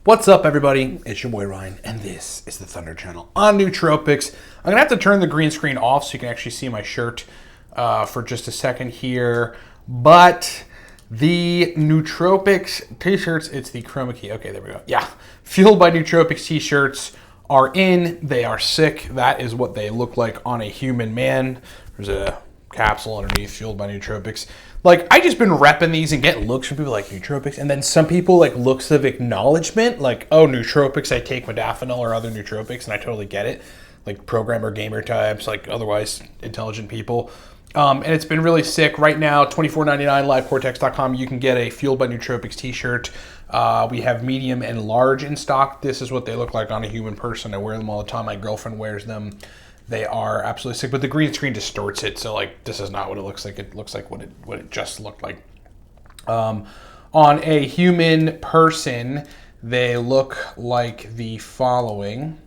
What's up, everybody? It's your boy Ryan, and this is the Thunder Channel on Nootropics. I'm gonna have to turn the green screen off so you can actually see my shirt for just a second here. But the Nootropics t-shirts, it's the chroma key. Okay, there we go. Yeah, Fueled by Nootropics t-shirts are in. They are sick. That is what they look like on a human man. There's a capsule underneath, Fueled by Nootropics. Like, I just been repping these and getting looks from people like Nootropics, and then some people like looks of acknowledgement, like, oh, Nootropics, I take modafinil or other nootropics, and I totally get it. Like programmer, gamer types, like otherwise intelligent people. And it's been really sick. Right now, $24.99, livecortex.com, you can get a Fueled by Nootropics t-shirt. We have medium and large in stock. This is what they look like on a human person. I wear them all the time. My girlfriend wears them. They are absolutely sick, but the green screen distorts it. So like, this is not what it looks like. It looks like what it just looked like. On a human person, they look like the following,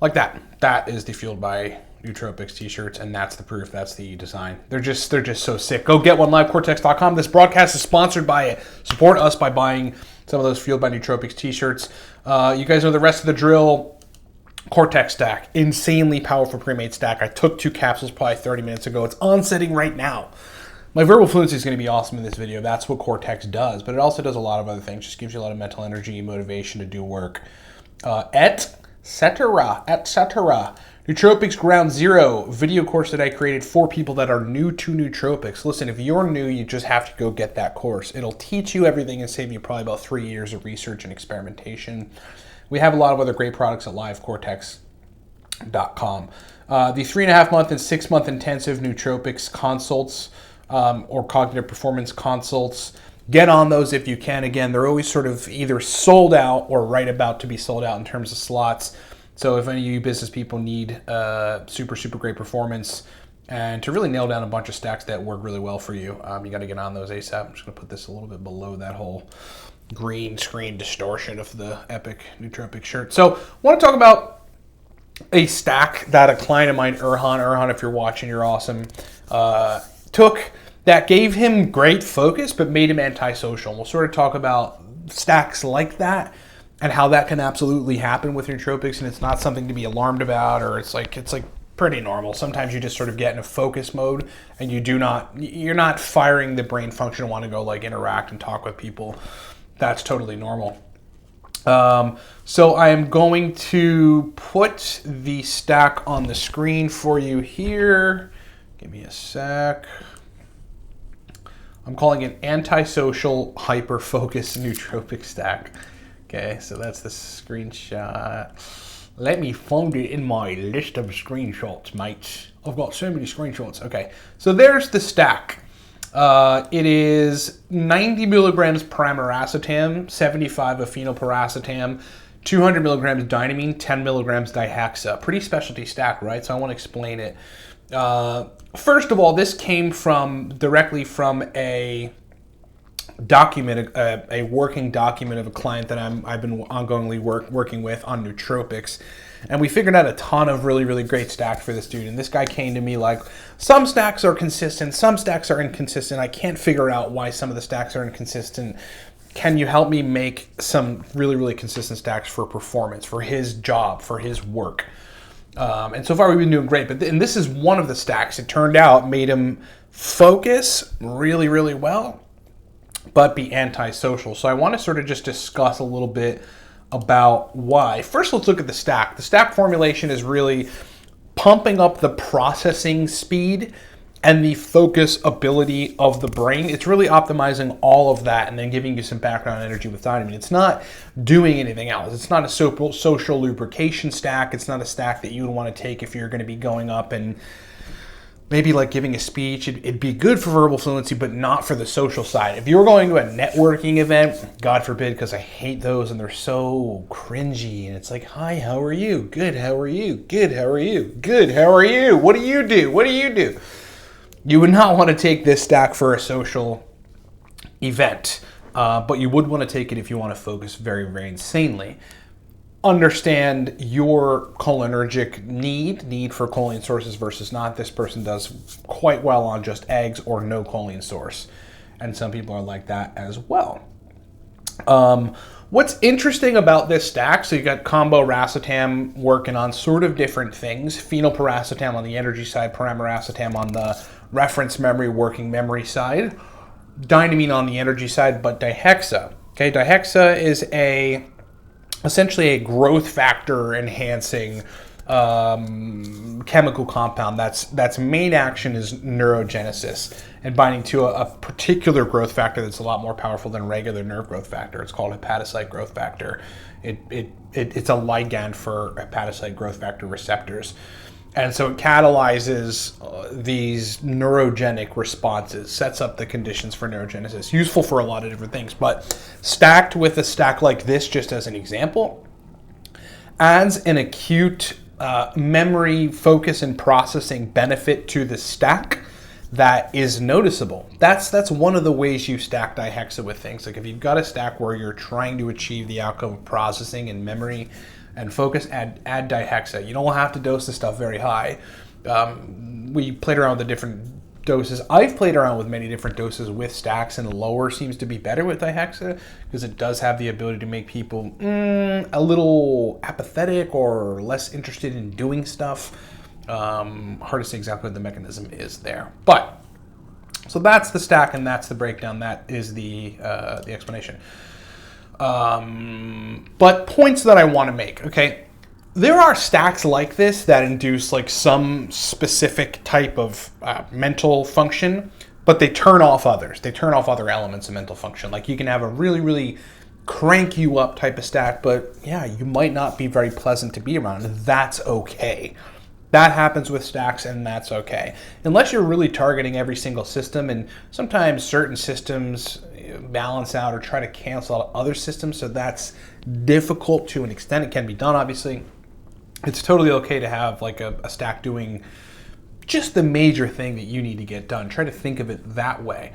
like that. That is the Fueled by Nootropics t-shirts, and that's the proof. That's the design. They're just so sick. Go get one, livecortex.com. This broadcast is sponsored by it. Support us by buying some of those Fueled by Nootropics t-shirts. You guys know the rest of the drill. Cortex stack, insanely powerful pre-made stack. I took 2 capsules probably 30 minutes ago. It's on setting right now. My verbal fluency is going to be awesome in this video. That's what Cortex does, but it also does a lot of other things. Just gives you a lot of mental energy, motivation to do work, etc. Nootropics Ground Zero video course that I created for people that are new to nootropics. Listen, if you're new, you just have to go get that course. It'll teach you everything and save you probably about 3 years of research and experimentation. We have a lot of other great products at livecortex.com. The 3.5-month and 6-month intensive nootropics consults or cognitive performance consults. Get on those if you can. Again, they're always sort of either sold out or right about to be sold out in terms of slots. So if any of you business people need super great performance and to really nail down a bunch of stacks that work really well for you, you got to get on those ASAP. I'm just going to put this a little bit below that whole green screen distortion of the epic nootropic shirt. So I want to talk about a stack that a client of mine, Erhan, if you're watching, you're awesome, took that gave him great focus but made him antisocial. We'll sort of talk about stacks like that and how that can absolutely happen with nootropics, and it's not something to be alarmed about, or it's like pretty normal. Sometimes you just sort of get in a focus mode and you're not firing the brain function to want to go like interact and talk with people. That's totally normal. So I am going to put the stack on the screen for you here. Give me a sec. I'm calling it antisocial hyper-focus nootropic stack. Okay, so that's the screenshot. Let me find it in my list of screenshots, mates. I've got so many screenshots. Okay, so there's the stack. It is 90 milligrams pyramiracetam, 75 of phenylpiracetam, 200 milligrams dynamine, 10 milligrams dihexa. Pretty specialty stack, right? So I want to explain it. First of all, this came directly from a document, a working document of a client that I've been ongoingly working with on nootropics. And we figured out a ton of really great stacks for this dude. And this guy came to me like, some stacks are consistent, some stacks are inconsistent. I can't figure out why some of the stacks are inconsistent. Can you help me make some really consistent stacks for performance, for his job, for his work? And so far we've been doing great. But and this is one of the stacks. It turned out made him focus really well, but be antisocial. So I want to sort of just discuss a little bit about why. First, let's look at the stack. The stack formulation is really pumping up the processing speed and the focus ability of the brain. It's really optimizing all of that and then giving you some background energy with dynamine. It's not doing anything else. It's not a social lubrication stack. It's not a stack that you would want to take if you're going to be going up and maybe like giving a speech. It'd be good for verbal fluency, but not for the social side. If you were going to a networking event, God forbid, because I hate those and they're so cringy. And it's like, hi, how are you? Good, how are you? Good, how are you? Good, how are you? What do you do? What do you do? You would not want to take this stack for a social event, but you would want to take it if you want to focus very insanely. Understand your cholinergic need for choline sources versus not. This person does quite well on just eggs or no choline source. And some people are like that as well. What's interesting about this stack, so you got combo racetam working on sort of different things. Phenylpiracetam on the energy side, paramiracetam on the reference memory, working memory side. Dynamine on the energy side, but Dihexa. Okay, Dihexa is essentially a growth factor enhancing chemical compound that's main action is neurogenesis and binding to a particular growth factor that's a lot more powerful than regular nerve growth factor. It's called hepatocyte growth factor. It's a ligand for hepatocyte growth factor receptors. And so it catalyzes these neurogenic responses, sets up the conditions for neurogenesis. Useful for a lot of different things, but stacked with a stack like this, just as an example, adds an acute memory, focus, and processing benefit to the stack that is noticeable. That's one of the ways you stack Dihexa with things. Like if you've got a stack where you're trying to achieve the outcome of processing and memory and focus, add Dihexa. You don't have to dose the stuff very high. We played around with the different doses. I've played around with many different doses with stacks, and lower seems to be better with Dihexa because it does have the ability to make people a little apathetic or less interested in doing stuff. Hard to say exactly what the mechanism is there. But, so that's the stack and that's the breakdown. That is the explanation. But points that I want to make, okay? There are stacks like this that induce like some specific type of mental function, but they turn off others. They turn off other elements of mental function. Like you can have a really, really crank you up type of stack, but yeah, you might not be very pleasant to be around. And that's okay. That happens with stacks, and that's okay. Unless you're really targeting every single system, and sometimes certain systems balance out or try to cancel out other systems, so that's difficult to an extent. It can be done, obviously. It's totally okay to have like a stack doing just the major thing that you need to get done. Try to think of it that way.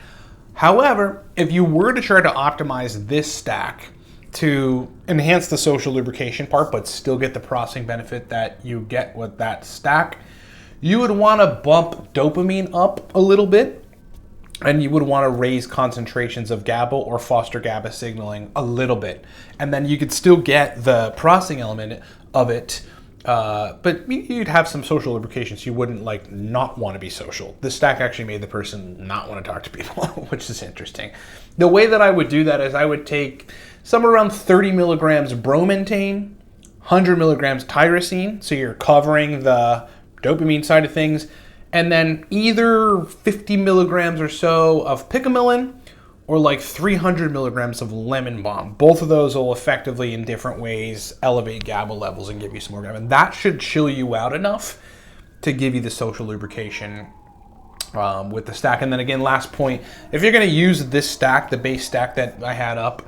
However, if you were to try to optimize this stack to enhance the social lubrication part, but still get the processing benefit that you get with that stack, you would want to bump dopamine up a little bit, and you would want to raise concentrations of GABA or foster GABA signaling a little bit. And then you could still get the processing element of it, but you'd have some social lubrication, so you wouldn't like not want to be social. This stack actually made the person not want to talk to people, which is interesting. The way that I would do that is I would take somewhere around 30 milligrams bromantane, 100 milligrams tyrosine, so you're covering the dopamine side of things, and then either 50 milligrams or so of picamilin or like 300 milligrams of lemon balm. Both of those will effectively, in different ways, elevate GABA levels and give you some more GABA. And that should chill you out enough to give you the social lubrication with the stack. And then again, last point, if you're going to use this stack, the base stack that I had up,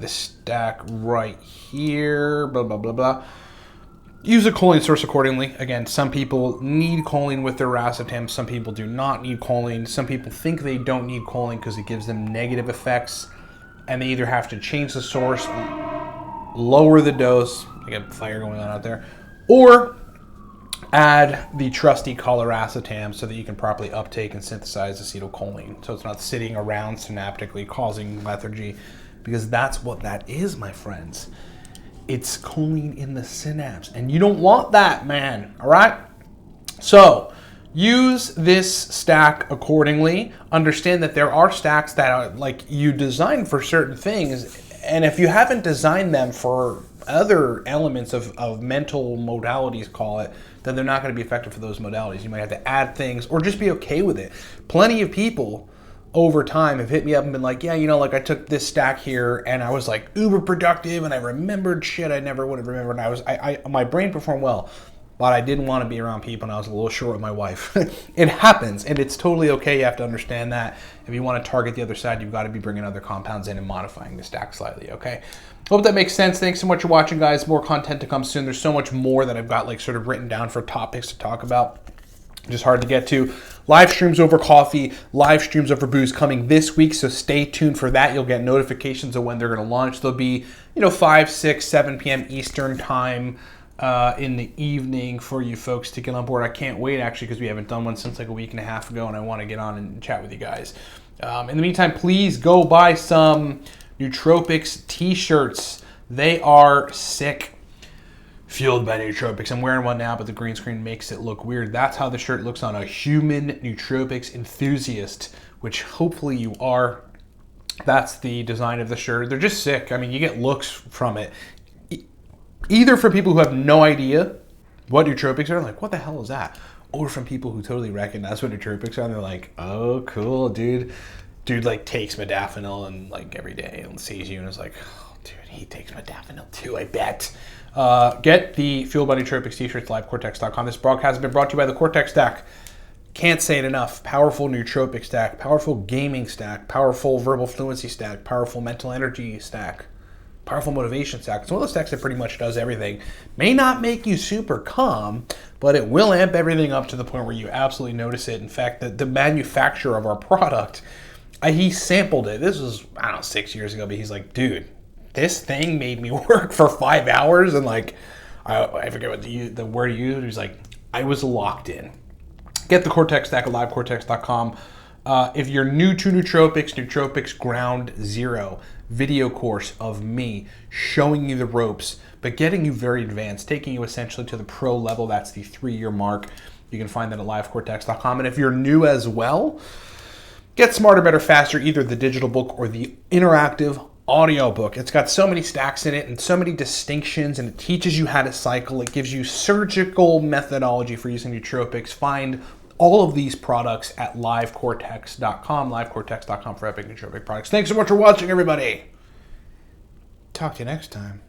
this stack right here, blah, blah, blah, blah, use a choline source accordingly. Again, some people need choline with their racetam. Some people do not need choline. Some people think they don't need choline because it gives them negative effects, and they either have to change the source, lower the dose, I got fire going on out there, or add the trusty coliracetam so that you can properly uptake and synthesize acetylcholine, so it's not sitting around synaptically causing lethargy, because that's what that is, my friends. It's choline in the synapse, and you don't want that, man, all right? So use this stack accordingly. Understand that there are stacks that are like you design for certain things, and if you haven't designed them for other elements of mental modalities, call it, then they're not going to be effective for those modalities. You might have to add things or just be okay with it. Plenty of people over time have hit me up and been like, yeah, you know, like I took this stack here and I was like uber productive and I remembered shit I never would have remembered. And my brain performed well, but I didn't want to be around people and I was a little short with my wife. It happens, and it's totally okay. You have to understand that. If you want to target the other side, you've got to be bringing other compounds in and modifying the stack slightly, okay? Hope that makes sense. Thanks so much for watching, guys. More content to come soon. There's so much more that I've got like sort of written down for topics to talk about. Just hard to get to. Live streams over coffee, live streams over booze coming this week, so stay tuned for that. You'll get notifications of when they're going to launch. They'll be, 5, 6, 7 p.m. Eastern time in the evening for you folks to get on board. I can't wait, actually, because we haven't done one since like a week and a half ago, and I want to get on and chat with you guys. In the meantime, please go buy some Nootropics t-shirts. They are sick. Fueled by Nootropics. I'm wearing one now, but the green screen makes it look weird. That's how the shirt looks on a human Nootropics enthusiast, which hopefully you are. That's the design of the shirt. They're just sick. I mean, you get looks from it. Either from people who have no idea what Nootropics are, like, what the hell is that? Or from people who totally recognize what Nootropics are, and they're like, oh, cool, dude. Dude, like, takes modafinil and, like, every day and sees you and is like, oh, dude, he takes modafinil too, I bet. Get the Fueled by Nootropics t-shirts, livecortex.com. This broadcast has been brought to you by the Cortex stack. Can't say it enough. Powerful nootropic stack, powerful gaming stack, powerful verbal fluency stack, powerful mental energy stack, powerful motivation stack. It's one of those stacks that pretty much does everything. May not make you super calm, but it will amp everything up to the point where you absolutely notice it. In fact, the manufacturer of our product, he sampled it. This was, I don't know, 6 years ago, but he's like, dude, this thing made me work for 5 hours, and like, I forget what the word he used. He was like, I was locked in. Get the Cortex stack at livecortex.com. If you're new to Nootropics, Nootropics Ground Zero video course of me showing you the ropes, but getting you very advanced, taking you essentially to the pro level. That's the 3-year mark. You can find that at livecortex.com. And if you're new as well, get Smarter, Better, Faster, either the digital book or the interactive audio book. It's got so many stacks in it and so many distinctions, and it teaches you how to cycle. It gives you surgical methodology for using nootropics. Find all of these products at livecortex.com, livecortex.com for epic nootropic products. Thanks so much for watching, everybody. Talk to you next time.